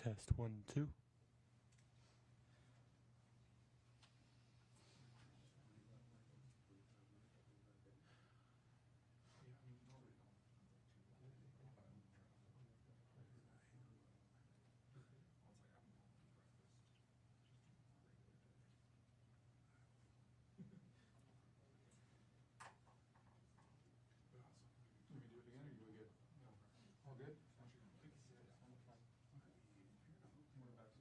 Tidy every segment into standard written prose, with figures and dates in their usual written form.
Test 1, 2. Let me do it again, or you were good? All good? More back.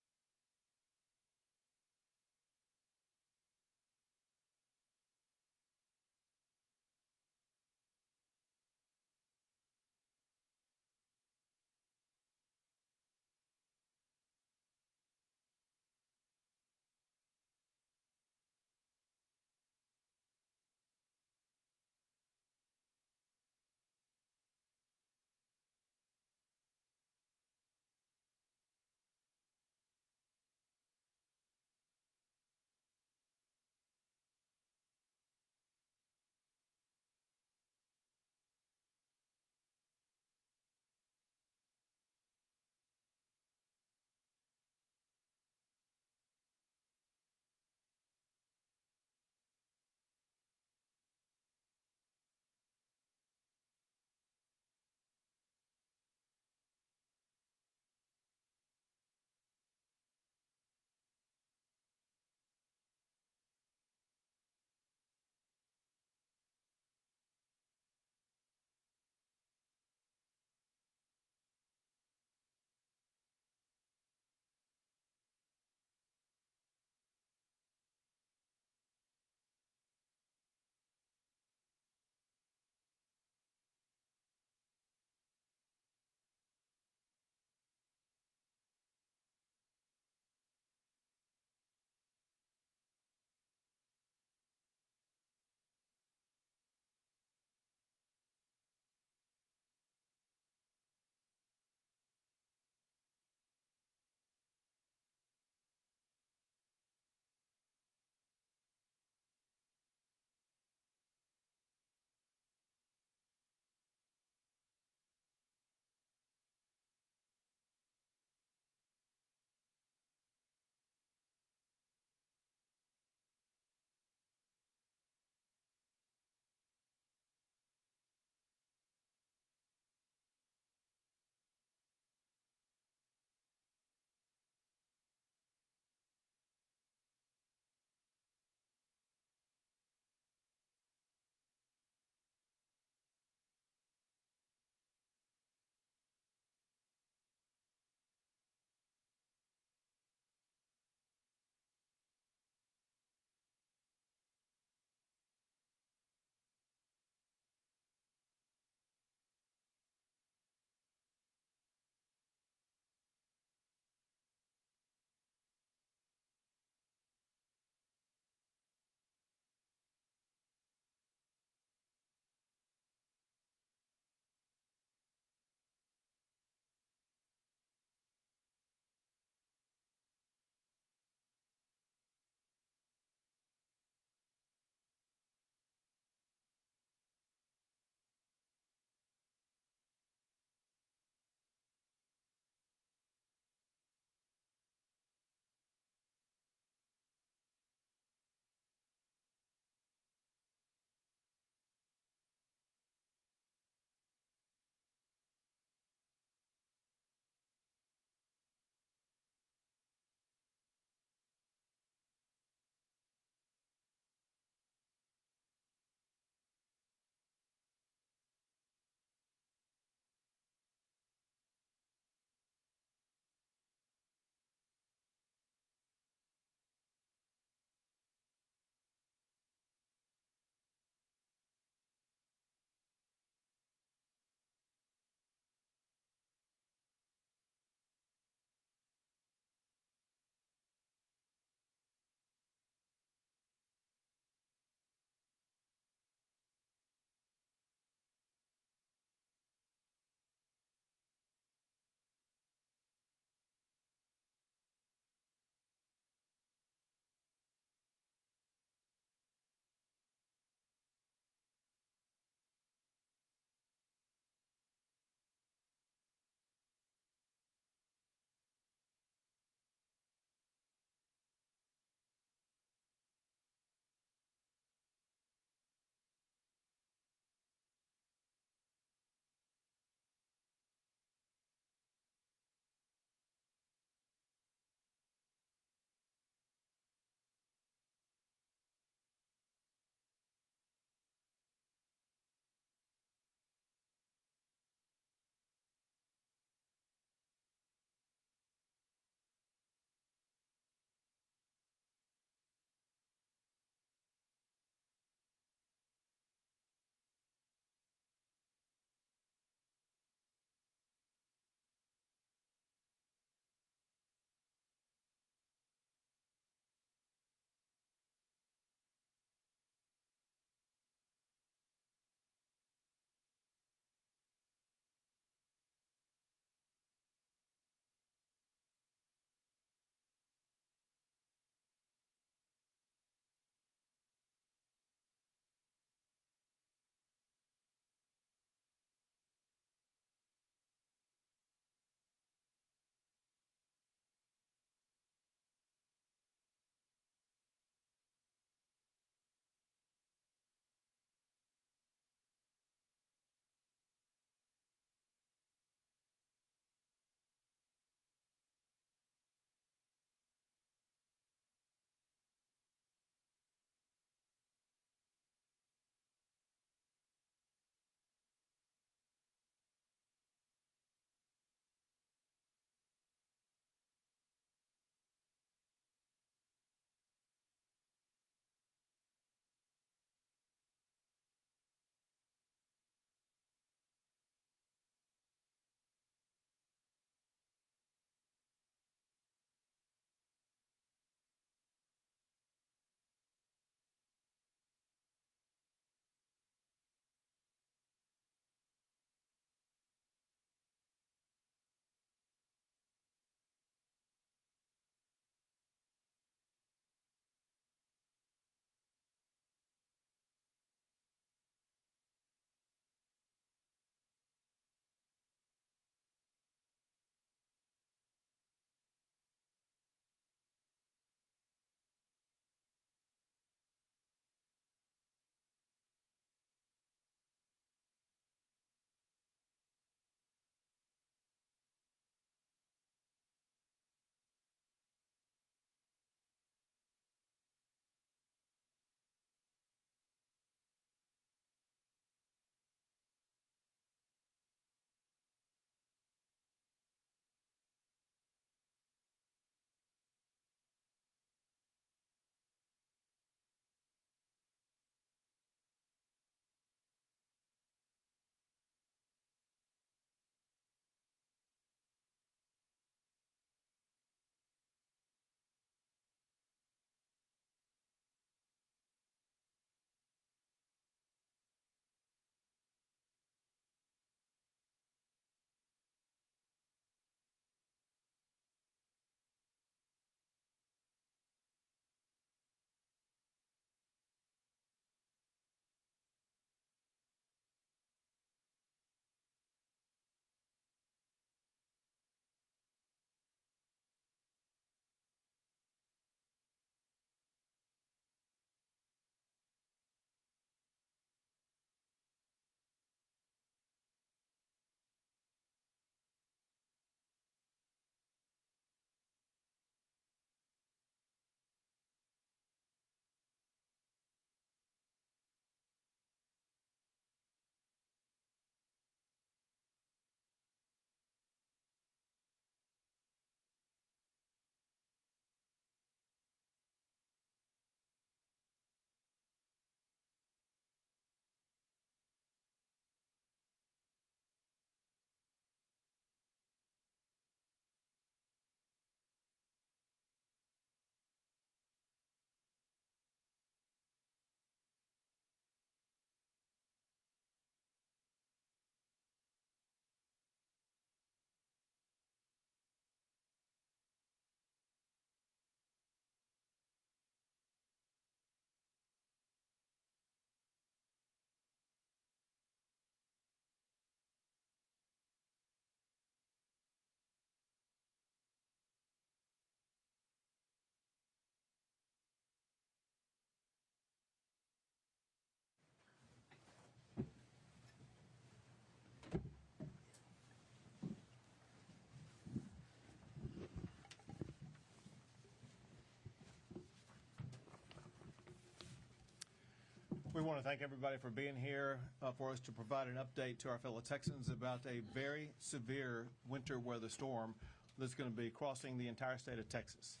We want to thank everybody for being here for us to provide an update to our fellow Texans about a very severe winter weather storm that's going to be crossing the entire state of Texas.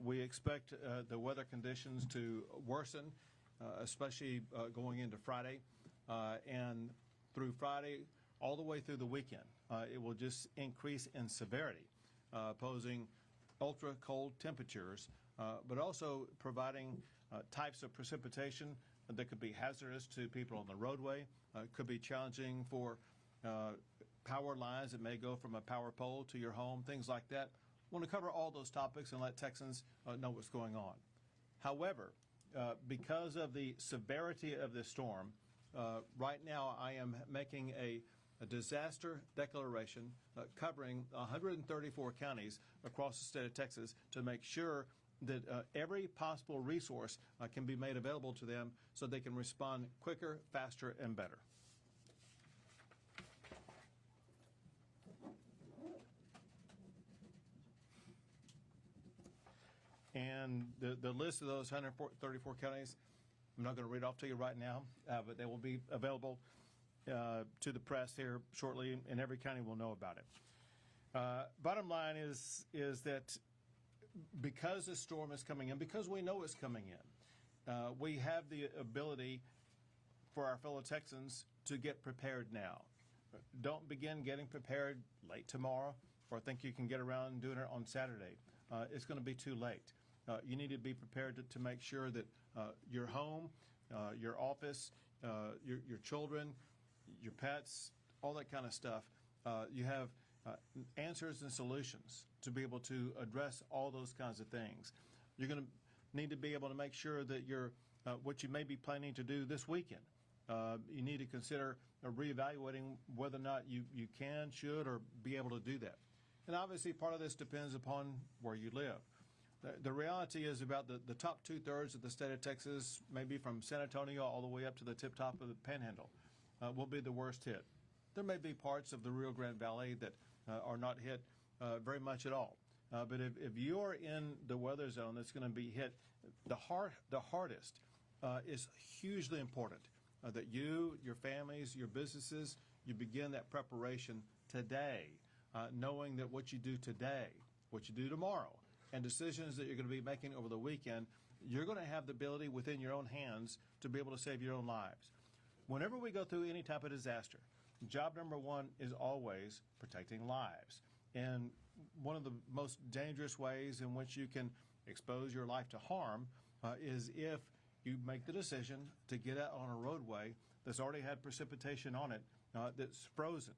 We expect the weather conditions to worsen, especially going into Friday and through Friday all the way through the weekend. It will just increase in severity, posing ultra cold temperatures, but also providing types of precipitation that could be hazardous to people on the roadway. Could be challenging for power lines that may go from a power pole to your home, things like that. Want to cover all those topics and let Texans know what's going on. However, because of the severity of this storm, right now I am making a disaster declaration covering 134 counties across the state of Texas to make sure that every possible resource can be made available to them so they can respond quicker, faster, and better. And the list of those 134 counties, I'm not going to read off to you right now, but they will be available to the press here shortly, and every county will know about it. Bottom line is that because the storm is coming in, because we know it's coming in, we have the ability for our fellow Texans to get prepared now. Don't begin getting prepared late tomorrow or think you can get around doing it on Saturday. It's going to be too late. You need to be prepared to make sure that your home, your office, your children, your pets, all that kind of stuff, you have answers and solutions to be able to address all those kinds of things. You're going to need to be able to make sure that you're what you may be planning to do this weekend. You need to consider reevaluating whether or not you can, should, or be able to do that. And obviously part of this depends upon where you live. The reality is about the top two-thirds of the state of Texas, maybe from San Antonio all the way up to the tip-top of the Panhandle, will be the worst hit. There may be parts of the Rio Grande Valley that are not hit very much at all. But if you're in the weather zone that's going to be hit the hardest, is hugely important that you, your families, your businesses, you begin that preparation today, knowing that what you do today, what you do tomorrow, and decisions that you're going to be making over the weekend, you're going to have the ability within your own hands to be able to save your own lives. Whenever we go through any type of disaster, job number one is always protecting lives. And one of the most dangerous ways in which you can expose your life to harm is if you make the decision to get out on a roadway that's already had precipitation on it that's frozen.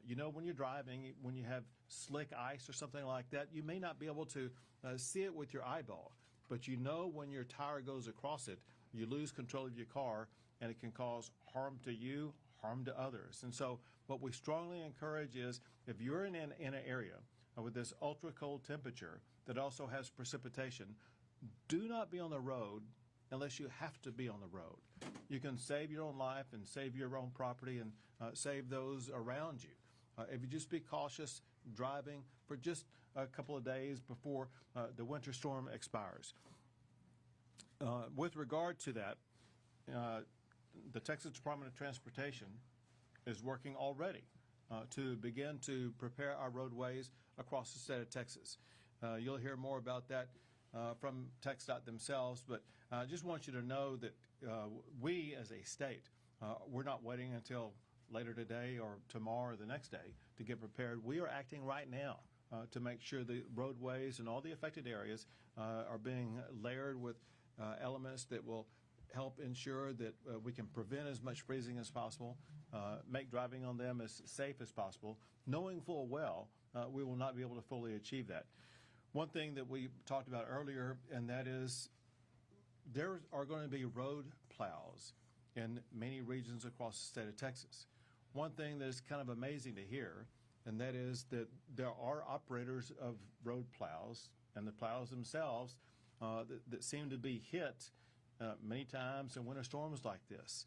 You know, when you're driving, when you have slick ice or something like that, you may not be able to see it with your eyeball. But you know when your tire goes across it, you lose control of your car, and it can cause harm to you, harm to others. And so what we strongly encourage is if you're in an area with this ultra cold temperature that also has precipitation, do not be on the road unless you have to be on the road. You can save your own life and save your own property and save those around you. If you just be cautious driving for just a couple of days before the winter storm expires. With regard to that, the Texas Department of Transportation is working already to begin to prepare our roadways across the state of Texas. You'll hear more about that from TxDOT themselves, but I just want you to know that we as a state, we're not waiting until later today or tomorrow or the next day to get prepared. We are acting right now to make sure the roadways and all the affected areas are being layered with elements that will help ensure that we can prevent as much freezing as possible, make driving on them as safe as possible, knowing full well we will not be able to fully achieve that. One thing that we talked about earlier, and that is there are going to be road plows in many regions across the state of Texas. One thing that is kind of amazing to hear, and that is that there are operators of road plows and the plows themselves that seem to be hit many times in winter storms like this.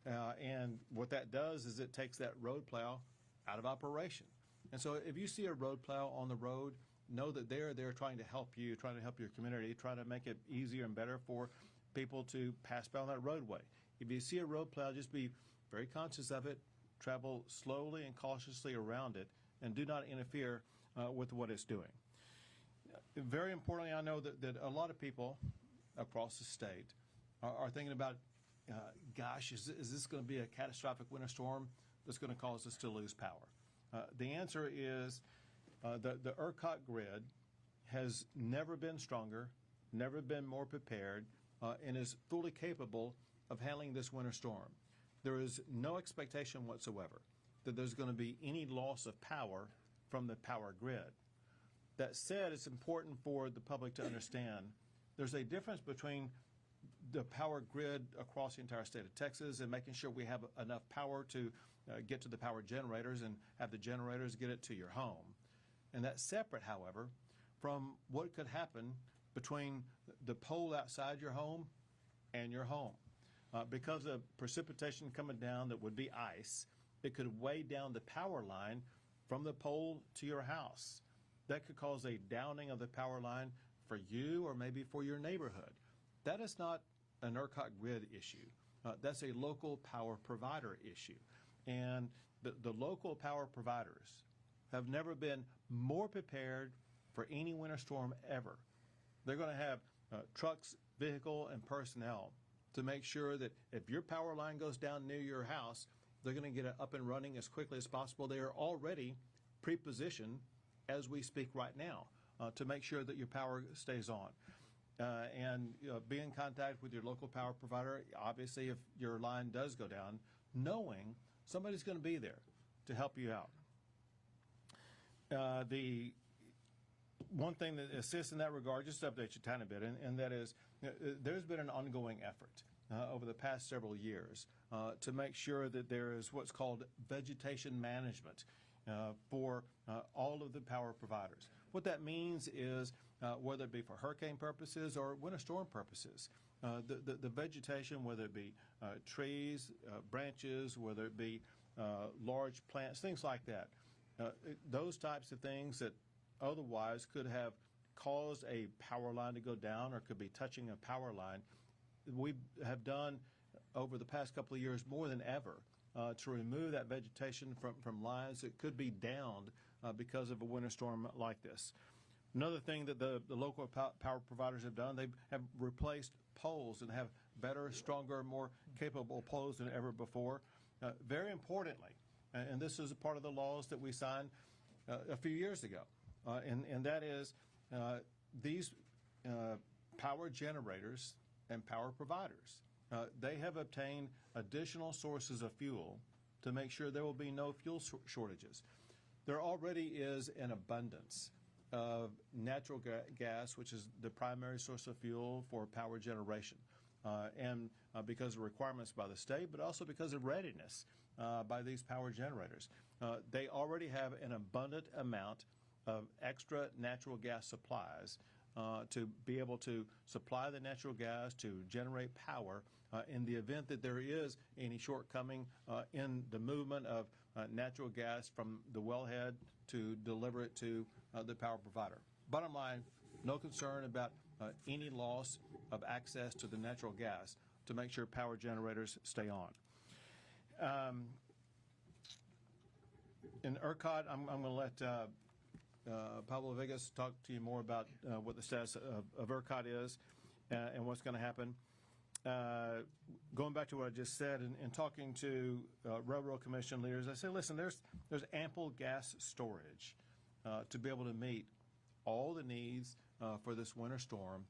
And what that does is it takes that road plow out of operation. And so if you see a road plow on the road, know that they're trying to help you, trying to help your community, trying to make it easier and better for people to pass by on that roadway. If you see a road plow, just be very conscious of it, travel slowly and cautiously around it, and do not interfere with what it's doing. Very importantly, I know that a lot of people across the state are thinking about, gosh, is this going to be a catastrophic winter storm that's going to cause us to lose power? The answer is the ERCOT grid has never been stronger, never been more prepared, and is fully capable of handling this winter storm. There is no expectation whatsoever that there's going to be any loss of power from the power grid. That said, it's important for the public to understand there's a difference between the power grid across the entire state of Texas and making sure we have enough power to get to the power generators and have the generators get it to your home. And that's separate, however, from what could happen between the pole outside your home and your home. Because of precipitation coming down that would be ice, it could weigh down the power line from the pole to your house. That could cause a downing of the power line for you or maybe for your neighborhood. That is not an ERCOT grid issue. That's a local power provider issue. And the local power providers have never been more prepared for any winter storm ever. They're going to have trucks, vehicle, and personnel to make sure that if your power line goes down near your house, they're going to get it up and running as quickly as possible. They are already pre-positioned as we speak right now to make sure that your power stays on. And be in contact with your local power provider, obviously, if your line does go down, knowing somebody's going to be there to help you out. The one thing that assists in that regard, just to update you a tiny bit, and that is there's been an ongoing effort over the past several years to make sure that there is what's called vegetation management for all of the power providers. What that means is whether it be for hurricane purposes or winter storm purposes, the vegetation, whether it be trees, branches, whether it be large plants, things like that, those types of things that otherwise could have caused a power line to go down or could be touching a power line, we have done over the past couple of years more than ever to remove that vegetation from lines that could be downed because of a winter storm like this. Another thing that the local power providers have done, they have replaced poles and have better, stronger, more capable poles than ever before. Very importantly, and this is a part of the laws that we signed a few years ago, and that is these power generators and power providers, they have obtained additional sources of fuel to make sure there will be no fuel shortages. There already is an abundance of natural gas, which is the primary source of fuel for power generation, and because of requirements by the state, but also because of readiness by these power generators. They already have an abundant amount of extra natural gas supplies to be able to supply the natural gas to generate power in the event that there is any shortcoming in the movement of natural gas from the wellhead to deliver it to the power provider. Bottom line, no concern about any loss of access to the natural gas to make sure power generators stay on. In ERCOT, I'm going to let Pablo Vegas talk to you more about what the status of ERCOT is and what's going to happen. Going back to what I just said and talking to Railroad Commission leaders, I say, listen, there's ample gas storage to be able to meet all the needs for this winter storm,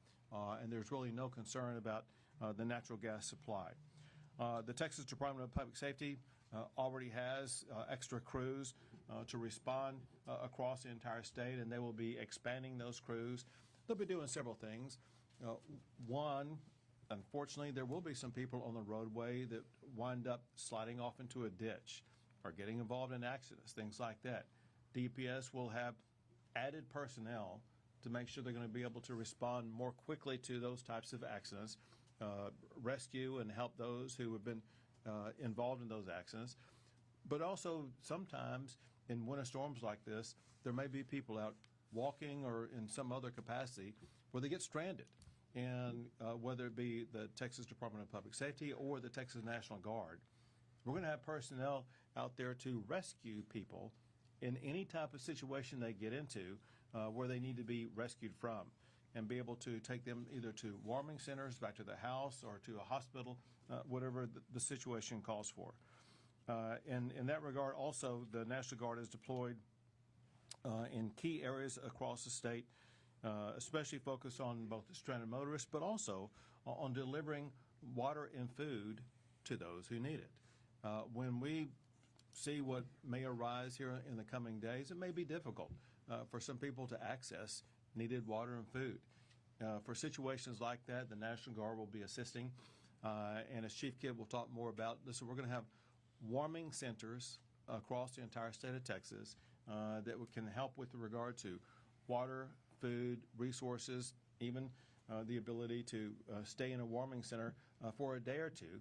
and there's really no concern about the natural gas supply. The Texas Department of Public Safety already has extra crews to respond across the entire state, and they will be expanding those crews. They'll be doing several things. One, unfortunately, there will be some people on the roadway that wind up sliding off into a ditch or getting involved in accidents, things like that. DPS will have added personnel to make sure they're going to be able to respond more quickly to those types of accidents, rescue and help those who have been involved in those accidents. But also sometimes in winter storms like this, there may be people out walking or in some other capacity where they get stranded. and whether it be the Texas Department of Public Safety or the Texas National Guard, we're going to have personnel out there to rescue people in any type of situation they get into where they need to be rescued from, and be able to take them either to warming centers, back to the house, or to a hospital, whatever the situation calls for. And in that regard, also, the National Guard is deployed in key areas across the state, especially focused on both stranded motorists, but also on delivering water and food to those who need it. When we see what may arise here in the coming days, it may be difficult for some people to access needed water and food. For situations like that, the National Guard will be assisting, and as Chief Kidd will talk more about this, we're going to have warming centers across the entire state of Texas that can help with regard to water, food, resources, even the ability to stay in a warming center for a day or two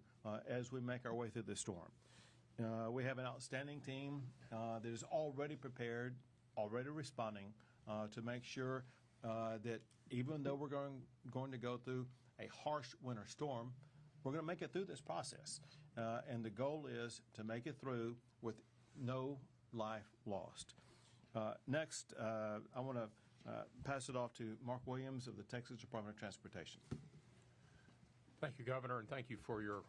as we make our way through this storm. We have an outstanding team that is already prepared, already responding to make sure that even though we're going to go through a harsh winter storm, we're going to make it through this process. And the goal is to make it through with no life lost. Next, I want to pass it off to Mark Williams of the Texas Department of Transportation. Thank you, Governor, and thank you for your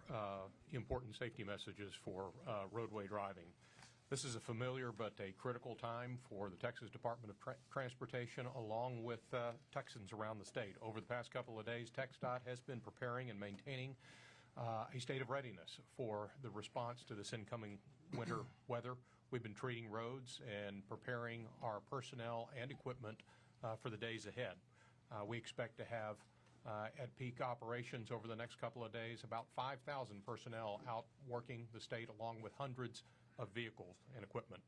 important safety messages for roadway driving. This is a familiar but a critical time for the Texas Department of Transportation, along with Texans around the state. Over the past couple of days, TxDOT has been preparing and maintaining a state of readiness for the response to this incoming winter weather. We've been treating roads and preparing our personnel and equipment for the days ahead. We expect to have at peak operations over the next couple of days about 5,000 personnel out working the state, along with hundreds of vehicles and equipment.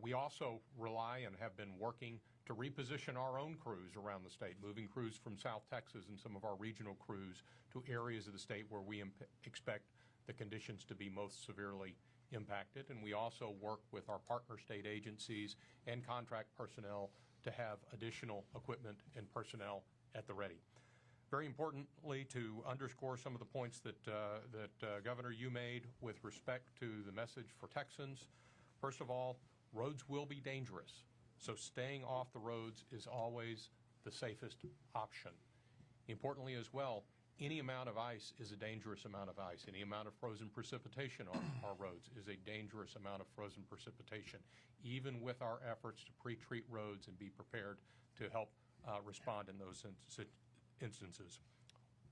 We also rely and have been working to reposition our own crews around the state, moving crews from South Texas and some of our regional crews to areas of the state where we expect the conditions to be most severely impacted. And we also work with our partner state agencies and contract personnel to have additional equipment and personnel at the ready. Very importantly, to underscore some of the points that Governor, you made with respect to the message for Texans. First of all, roads will be dangerous, so staying off the roads is always the safest option. Importantly as well, any amount of ice is a dangerous amount of ice. Any amount of frozen precipitation on our roads is a dangerous amount of frozen precipitation, even with our efforts to pre-treat roads and be prepared to help respond in those instances.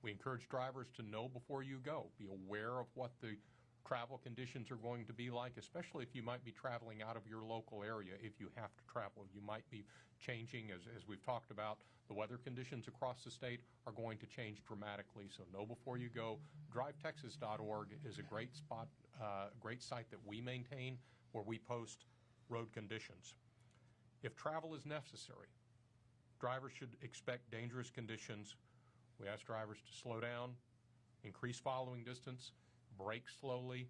We encourage drivers to know before you go. Be aware of what the travel conditions are going to be like, especially if you might be traveling out of your local area. If you have to travel, you might be changing, as we've talked about. The weather conditions across the state are going to change dramatically, so know before you go. DriveTexas.org is a great spot, great site that we maintain where we post road conditions. If travel is necessary, drivers should expect dangerous conditions. We ask drivers to slow down, increase following distance, brake slowly.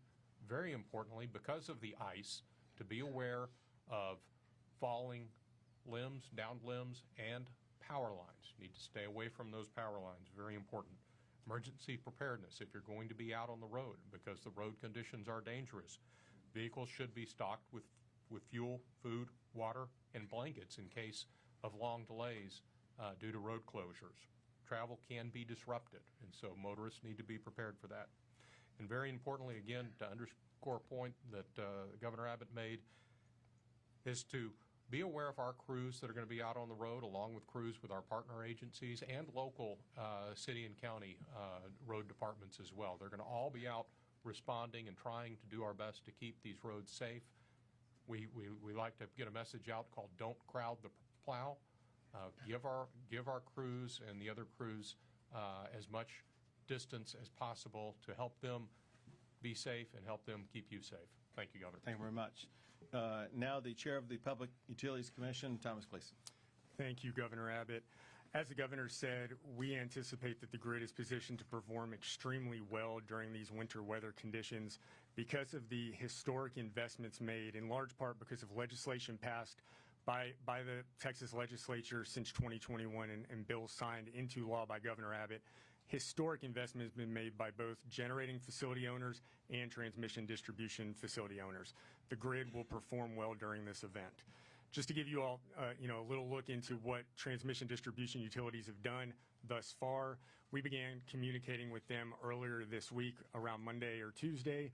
Very importantly, because of the ice, to be aware of falling limbs, downed limbs, and power lines. You need to stay away from those power lines. Very important. Emergency preparedness if you're going to be out on the road, because the road conditions are dangerous. Vehicles should be stocked with fuel, food, water, and blankets in case of long delays due to road closures. Travel can be disrupted, and so motorists need to be prepared for that. And very importantly, again, to underscore a point that Governor Abbott made, is to be aware of our crews that are going to be out on the road, along with crews with our partner agencies and local city and county road departments as well. They're going to all be out responding and trying to do our best to keep these roads safe. We like to get a message out called "Don't Crowd the Plow." Give our crews and the other crews as much distance as possible to help them be safe and help them keep you safe. Thank you, Governor. Thank you very much. Now the Chair of the Public Utilities Commission, Thomas Gleason. Thank you, Governor Abbott. As the Governor said, we anticipate that the grid is positioned to perform extremely well during these winter weather conditions because of the historic investments made, in large part because of legislation passed by the Texas legislature since 2021 and bills signed into law by Governor Abbott. Historic investment has been made by both generating facility owners and transmission distribution facility owners. The grid will perform well during this event. Just to give you all a little look into what transmission distribution utilities have done thus far, we began communicating with them earlier this week around Monday or Tuesday.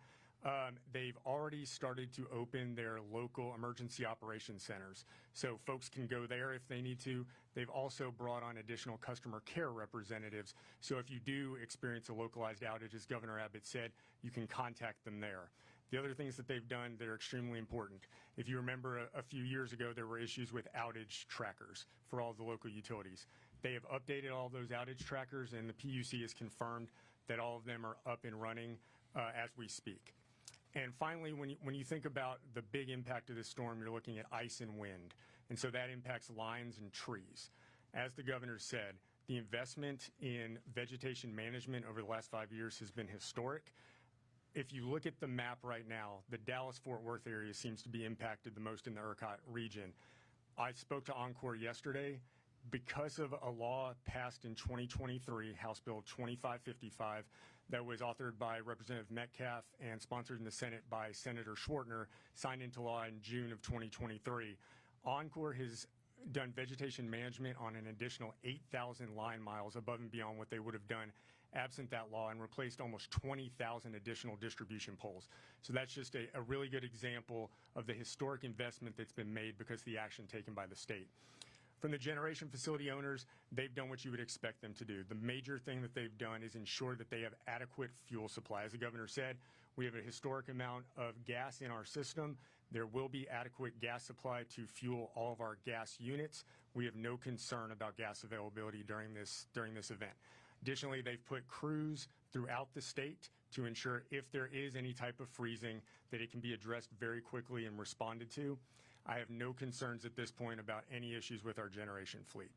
They've already started to open their local emergency operations centers, so folks can go there if they need to. They've also brought on additional customer care representatives, so if you do experience a localized outage, as Governor Abbott said, you can contact them there. The other things that they've done that are extremely important, if you remember a few years ago, there were issues with outage trackers for all of the local utilities. They have updated all those outage trackers, and the PUC has confirmed that all of them are up and running as we speak. And finally, when you think about the big impact of this storm, you're looking at ice and wind. And so that impacts lines and trees. As the governor said, the investment in vegetation management over the last 5 years has been historic. If you look at the map right now, the Dallas-Fort Worth area seems to be impacted the most in the ERCOT region. I spoke to Oncor yesterday. Because of a law passed in 2023, House Bill 2555, that was authored by Representative Metcalf and sponsored in the Senate by Senator Schwartner, signed into law in June of 2023. Oncor has done vegetation management on an additional 8,000 line miles above and beyond what they would have done absent that law, and replaced almost 20,000 additional distribution poles. So that's just a really good example of the historic investment that's been made because of the action taken by the state. From the generation facility owners, they've done what you would expect them to do. The major thing that they've done is ensure that they have adequate fuel supply. As the governor said, we have a historic amount of gas in our system. There will be adequate gas supply to fuel all of our gas units. We have no concern about gas availability during this event. Additionally, they've put crews throughout the state to ensure if there is any type of freezing that it can be addressed very quickly and responded to. I have no concerns at this point about any issues with our generation fleet.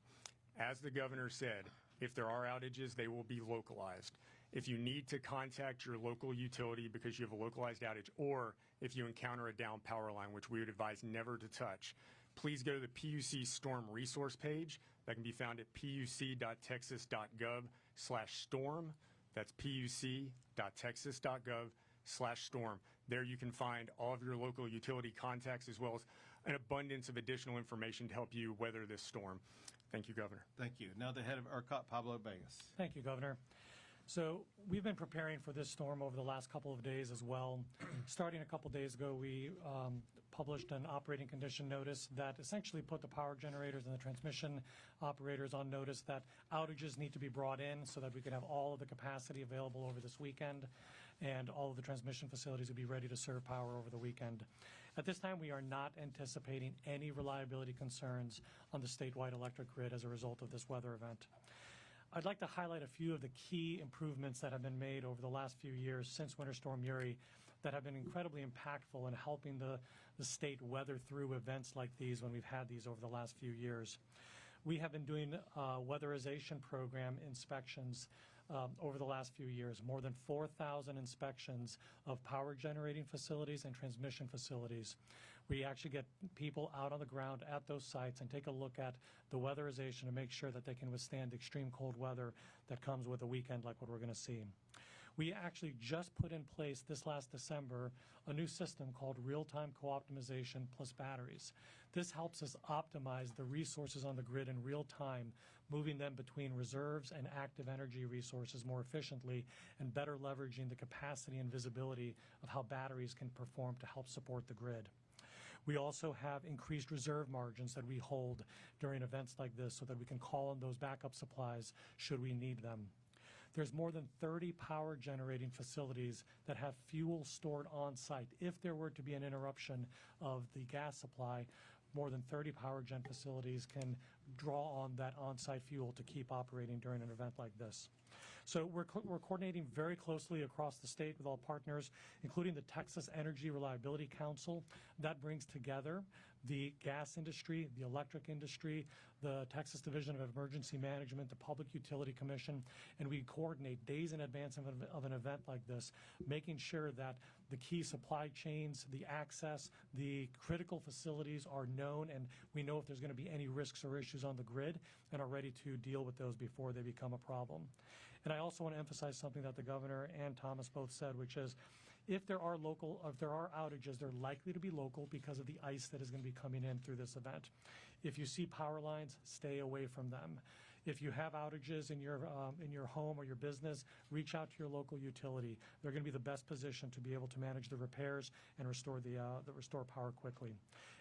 As the governor said, if there are outages, they will be localized. If you need to contact your local utility because you have a localized outage, or if you encounter a down power line, which we would advise never to touch, please go to the PUC Storm Resource page. That can be found at puc.texas.gov/storm. That's puc.texas.gov/storm. There you can find all of your local utility contacts as well as an abundance of additional information to help you weather this storm. Thank you, Governor. Thank you. Now the head of ERCOT, Pablo Vegas. Thank you, Governor. So we've been preparing for this storm over the last couple of days as well. Starting a couple days ago, we published an operating condition notice that essentially put the power generators and the transmission operators on notice that outages need to be brought in so that we could have all of the capacity available over this weekend, and all of the transmission facilities would be ready to serve power over the weekend. At this time, we are not anticipating any reliability concerns on the statewide electric grid as a result of this weather event. I'd like to highlight a few of the key improvements that have been made over the last few years since Winter Storm Uri that have been incredibly impactful in helping the state weather through events like these when we've had these over the last few years. We have been doing weatherization program inspections over the last few years, more than 4,000 inspections of power generating facilities and transmission facilities. We actually get people out on the ground at those sites and take a look at the weatherization to make sure that they can withstand extreme cold weather that comes with a weekend like what we're going to see. We actually just put in place this last December a new system called real-time co-optimization plus batteries. This helps us optimize the resources on the grid in real time, moving them between reserves and active energy resources more efficiently and better leveraging the capacity and visibility of how batteries can perform to help support the grid. We also have increased reserve margins that we hold during events like this so that we can call on those backup supplies should we need them. There's more than 30 power generating facilities that have fuel stored on site. If there were to be an interruption of the gas supply, more than 30 power gen facilities can draw on that on-site fuel to keep operating during an event like this. So we're coordinating very closely across the state with all partners, including the Texas Energy Reliability Council. That brings together the gas industry, the electric industry, the Texas Division of Emergency Management, the Public Utility Commission, and we coordinate days in advance of an event like this, making sure that the key supply chains, the access, the critical facilities are known, and we know if there's going to be any risks or issues on the grid and are ready to deal with those before they become a problem. And I also want to emphasize something that the governor and Thomas both said, which is if there are outages, they're likely to be local because of the ice that is going to be coming in through this event. If you see power lines, stay away from them. If you have outages in your home or your business, reach out to your local utility. They're going to be the best position to be able to manage the repairs and restore restore power quickly.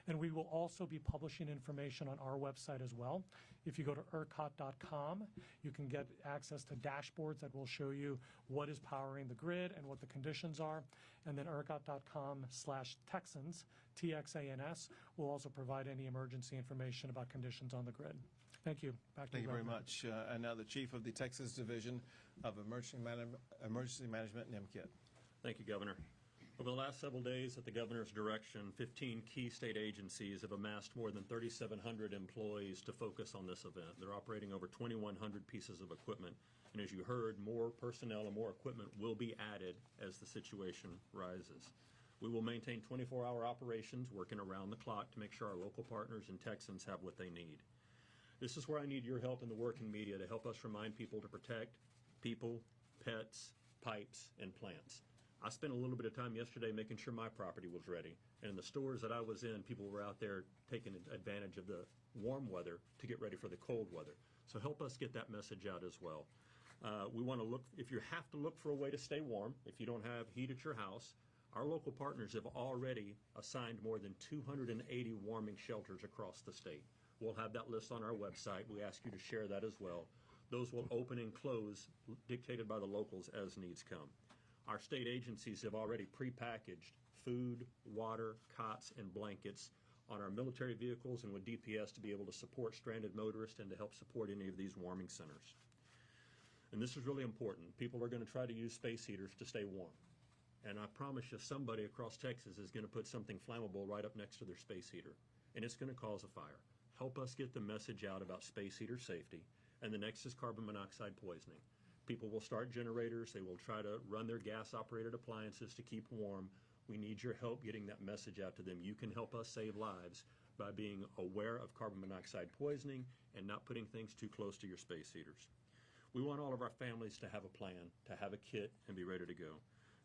And we will also be publishing information on our website as well. If you go to ERCOT.com, you can get access to dashboards that will show you what is powering the grid and what the conditions are. And then ERCOT.com/Texans, TXANS, will also provide any emergency information about conditions on the grid. Thank you. Back to Thank you very Governor. much. And now the Chief of the Texas Division of Emergency Management, NIMKIT. Thank you, Governor. Over the last several days, at the Governor's direction, 15 key state agencies have amassed more than 3,700 employees to focus on this event. They're operating over 2,100 pieces of equipment. And as you heard, more personnel and more equipment will be added as the situation rises. We will maintain 24-hour operations, working around the clock to make sure our local partners and Texans have what they need. This is where I need your help in the working media to help us remind people to protect people, pets, pipes, and plants. I spent a little bit of time yesterday making sure my property was ready. And in the stores that I was in, people were out there taking advantage of the warm weather to get ready for the cold weather. So help us get that message out as well. We want to look, if you have to look for a way to stay warm, if you don't have heat at your house, our local partners have already assigned more than 280 warming shelters across the state. We'll have that list on our website. We ask you to share that as well. Those will open and close, dictated by the locals as needs come. Our state agencies have already prepackaged food, water, cots, and blankets on our military vehicles and with DPS to be able to support stranded motorists and to help support any of these warming centers. And this is really important. People are going to try to use space heaters to stay warm. And I promise you, somebody across Texas is going to put something flammable right up next to their space heater, and it's going to cause a fire. Help us get the message out about space heater safety. And the next is carbon monoxide poisoning. People will start generators. They will try to run their gas-operated appliances to keep warm. We need your help getting that message out to them. You can help us save lives by being aware of carbon monoxide poisoning and not putting things too close to your space heaters. We want all of our families to have a plan, to have a kit, and be ready to go.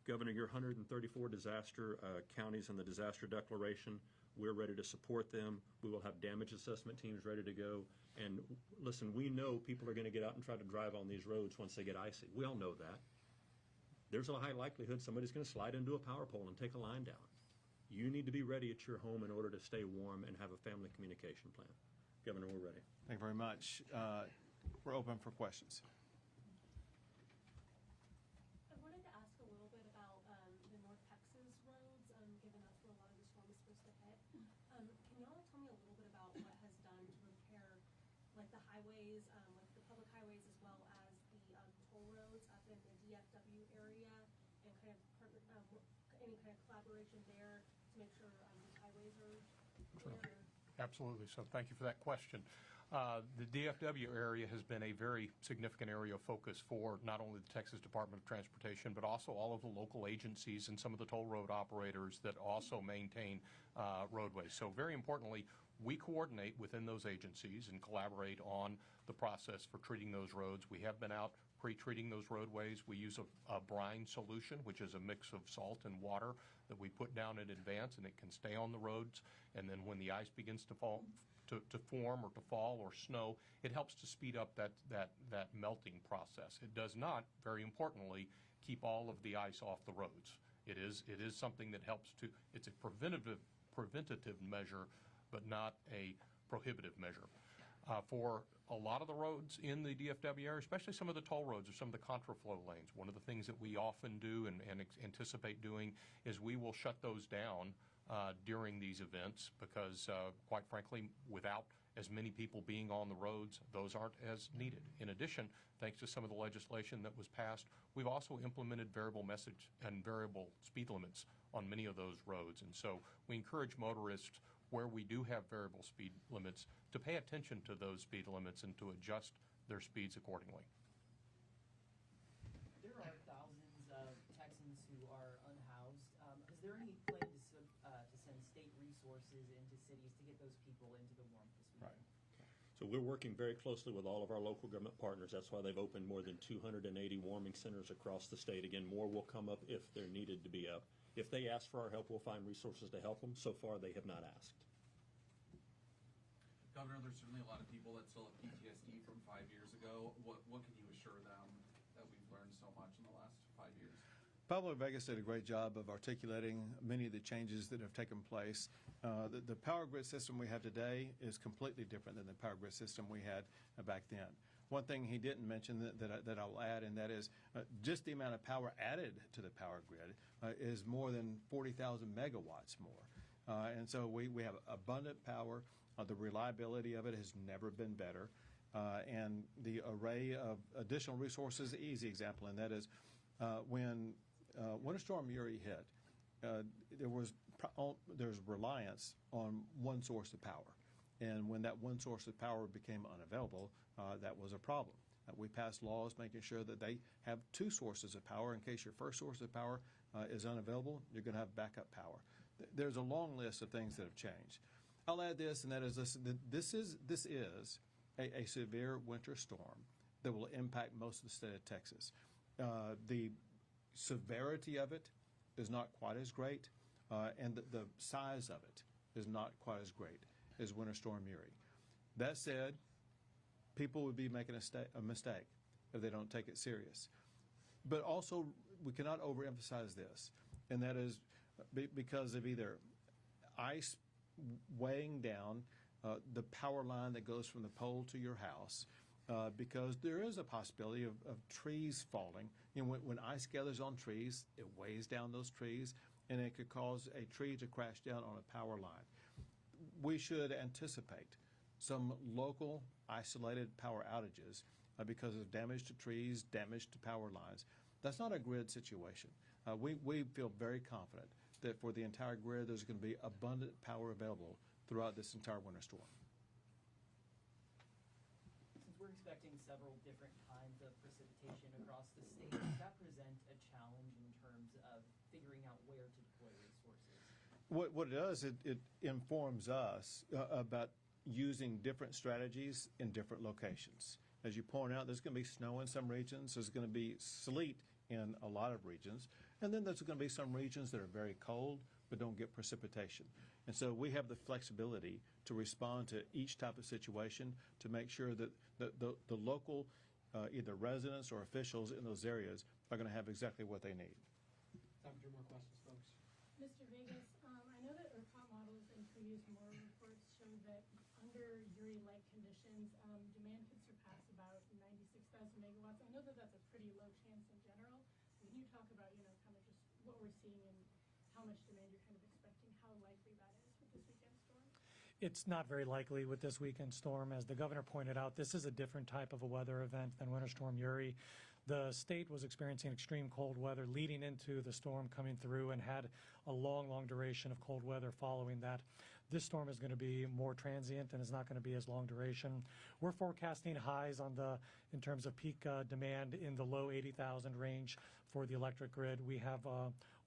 Governor, your 134 disaster counties in the disaster declaration, we're ready to support them. We will have damage assessment teams ready to go. And listen, we know people are going to get out and try to drive on these roads once they get icy. We all know that. There's a high likelihood somebody's going to slide into a power pole and take a line down. You need to be ready at your home in order to stay warm and have a family communication plan. Governor, we're ready. Thank you very much. We're open for questions. I wanted to ask a little bit about the North Texas roads, given that's where a lot of the storm is supposed to hit. Can you all tell me a little bit about what has done to repair, like the highways, like the public highways, as well as the toll roads up in the DFW area, and kind of any kind of collaboration there to make sure these highways are clear? Absolutely. So thank you for that question. The DFW area has been a very significant area of focus for not only the Texas Department of Transportation, but also all of the local agencies and some of the toll road operators that also maintain roadways. So very importantly, we coordinate within those agencies and collaborate on the process for treating those roads. We have been out pre-treating those roadways. We use a brine solution, which is a mix of salt and water that we put down in advance, and it can stay on the roads. And then when the ice begins to fall, to form or to fall or snow, it helps to speed up that melting process. It does not, very importantly, keep all of the ice off the roads. It is something that helps to, it's a preventative measure, but not a prohibitive measure. For a lot of the roads in the DFW area, especially some of the toll roads or some of the contraflow lanes, one of the things that we often do and anticipate doing is we will shut those down during these events because, quite frankly, without as many people being on the roads, those aren't as needed. In addition, thanks to some of the legislation that was passed, we've also implemented variable message and variable speed limits on many of those roads. And so we encourage motorists where we do have variable speed limits to pay attention to those speed limits and to adjust their speeds accordingly. There are thousands of Texans who are unhoused. Is there any plan to send state resources into cities to get those people into the warmth this weekend? Right. So we're working very closely with all of our local government partners. That's why they've opened more than 280 warming centers across the state. Again, more will come up if they're needed to be up. If they ask for our help, we'll find resources to help them. So far, they have not asked. Governor, there's certainly a lot of people that still have PTSD from 5 years ago. What can you assure them that we've learned so much in the last 5 years? Pablo Vegas did a great job of articulating many of the changes that have taken place. The power grid system we have today is completely different than the power grid system we had back then. One thing he didn't mention that I will add, and that is just the amount of power added to the power grid is more than 40,000 megawatts more. And so we have abundant power. The reliability of it has never been better. And the array of additional resources, easy example, and that is when Winter Storm Uri hit, there's reliance on one source of power. And when that one source of power became unavailable, that was a problem. We passed laws making sure that they have two sources of power. In case your first source of power is unavailable, you're going to have backup power. There's a long list of things that have changed. I'll add this, and that is this is a severe winter storm that will impact most of the state of Texas. The severity of it is not quite as great, and the size of it is not quite as great as Winter Storm Uri. That said, people would be making a mistake if they don't take it serious. But also, we cannot overemphasize this, and that is because of either ice weighing down the power line that goes from the pole to your house, because there is a possibility of trees falling. You know, when ice gathers on trees, it weighs down those trees, and it could cause a tree to crash down on a power line. We should anticipate some local isolated power outages because of damage to trees, damage to power lines. That's not a grid situation. We feel very confident that for the entire grid, there's going to be abundant power available throughout this entire winter storm. Since we're expecting several different kinds of precipitation across the state, does that present a challenge in terms of figuring out where to deploy resources? What it does, it informs us about using different strategies in different locations. As you point out, there's going to be snow in some regions. There's going to be sleet in a lot of regions. And then there's going to be some regions that are very cold but don't get precipitation. And so we have the flexibility to respond to each type of situation to make sure that the local either residents or officials in those areas are going to have exactly what they need. Time for 2 more questions, folks. Mr. Vegas, I know that ERCOT models in previous MORE reports showed that under Uri-like conditions, demand could surpass about 96,000 megawatts. I know that that's a pretty low chance in general. Can you talk about, kind of just what we're seeing and how much demand you're kind of expecting, how likely that is with this weekend storm? It's not very likely with this weekend storm. As the governor pointed out, this is a different type of a weather event than Winter Storm Uri. The state was experiencing extreme cold weather leading into the storm coming through and had a long, long duration of cold weather following that. This storm is going to be more transient and is not going to be as long duration. We're forecasting highs in terms of peak demand in the low 80,000 range for the electric grid. We have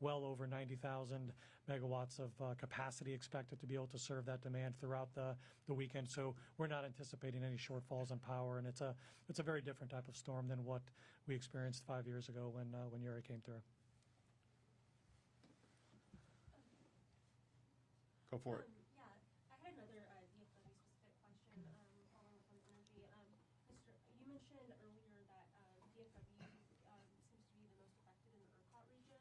well over 90,000 megawatts of capacity expected to be able to serve that demand throughout the weekend. So we're not anticipating any shortfalls in power, and it's a very different type of storm than what we experienced 5 years ago when Uri came through. Go for it. Yeah, I had another DFW-specific question following up on energy. You mentioned earlier that DFW seems to be the most affected in the ERCOT region.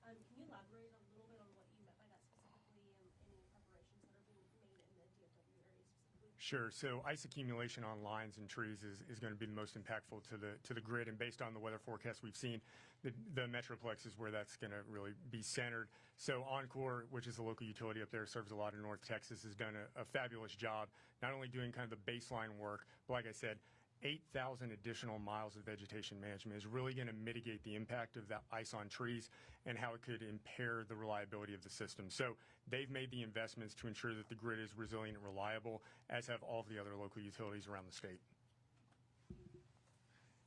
Can you elaborate a little bit on what you meant by that specifically and any preparations that are being made in the DFW area specifically? Sure. So ice accumulation on lines and trees is going to be the most impactful to the grid. And based on the weather forecast we've seen, the Metroplex is where that's going to really be centered. So Oncor, which is the local utility up there, serves a lot of North Texas, has done a fabulous job, not only doing kind of the baseline work, but like I said, 8,000 additional miles of vegetation management is really going to mitigate the impact of that ice on trees and how it could impair the reliability of the system. So they've made the investments to ensure that the grid is resilient and reliable, as have all of the other local utilities around the state.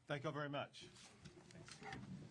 Thank you all very much. Thanks.